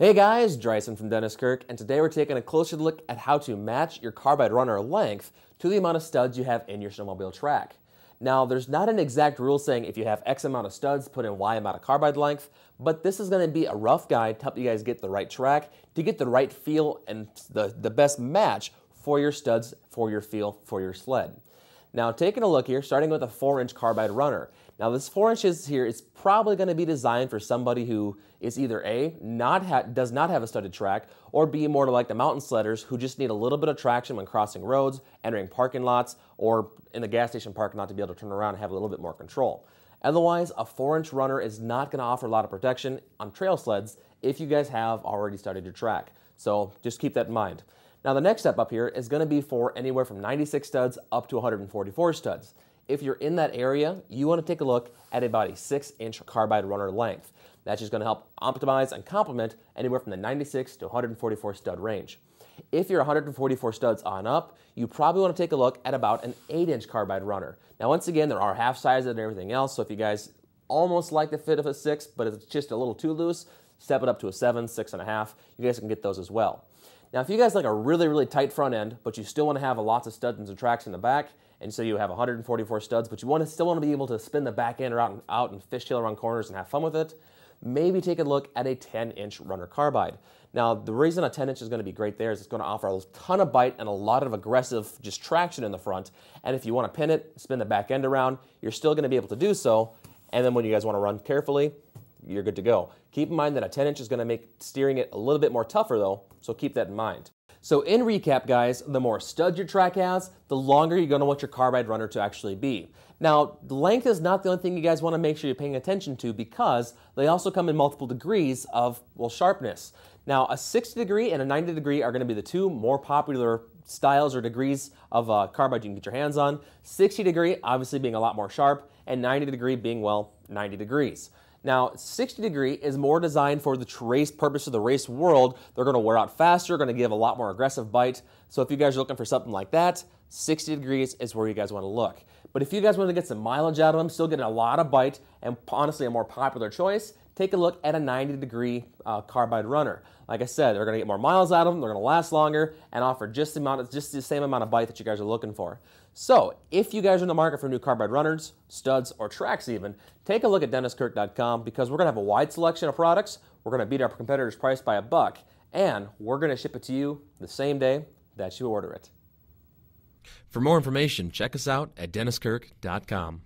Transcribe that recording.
Hey guys, Dryson from Dennis Kirk, and today we're taking a closer look at how to match your carbide runner length to the amount of studs you have in your snowmobile track. Now, there's not an exact rule saying if you have X amount of studs, put in Y amount of carbide length, but this is going to be a rough guide to help you guys get the right track, to get the right feel and the best match for your studs, for your feel, for your sled. Now, taking a look here, starting with a 4-inch carbide runner. Now, this 4 inches here is probably going to be designed for somebody who is either A, does not have a studded track, or B, more to like the mountain sledders who just need a little bit of traction when crossing roads, entering parking lots, or in the gas station parking lot to be able to turn around and have a little bit more control. Otherwise, a 4-inch runner is not going to offer a lot of protection on trail sleds if you guys have already studded your track. So just keep that in mind. Now, the next step up here is going to be for anywhere from 96 studs up to 144 studs. If you're in that area, you want to take a look at about a 6-inch carbide runner length. That's just going to help optimize and complement anywhere from the 96 to 144 stud range. If you're 144 studs on up, you probably want to take a look at about an 8-inch carbide runner. Now, once again, there are half sizes and everything else, so if you guys almost like the fit of a 6, but it's just a little too loose, step it up to a 7, 6.5. You guys can get those as well. Now, if you guys like a really tight front end, but you still want to have lots of studs and tracks in the back, and so you have 144 studs, but you still want to be able to spin the back end or out and fishtail around corners and have fun with it, maybe take a look at a 10-inch Runner Carbide. Now, the reason a 10-inch is going to be great there is it's going to offer a ton of bite and a lot of aggressive just traction in the front, and if you want to pin it, spin the back end around, you're still going to be able to do so, and then when you guys want to run carefully, you're good to go. Keep in mind that a 10-inch is going to make steering it a little bit more tougher though, so keep that in mind. So in recap, guys, the more studs your track has, the longer you're going to want your carbide runner to actually be. Now, length is not the only thing you guys want to make sure you're paying attention to because they also come in multiple degrees of, well, sharpness. Now, a 60 degree and a 90 degree are going to be the two more popular styles or degrees of carbide you can get your hands on. 60 degree obviously being a lot more sharp and 90 degree being, well, 90 degrees. Now, 60 degree is more designed for the race purpose of the race world. They're going to wear out faster, going to give a lot more aggressive bite. So if you guys are looking for something like that, 60 degrees is where you guys want to look. But if you guys want to get some mileage out of them, still getting a lot of bite, and honestly a more popular choice, take a look at a 90 degree carbide runner. Like I said, they're going to get more miles out of them, they're going to last longer, and offer just the same amount of bite that you guys are looking for. So, if you guys are in the market for new carbide runners, studs, or tracks even, take a look at DennisKirk.com because we're going to have a wide selection of products, we're going to beat our competitors' price by $1, and we're going to ship it to you the same day that you order it. For more information, check us out at DennisKirk.com.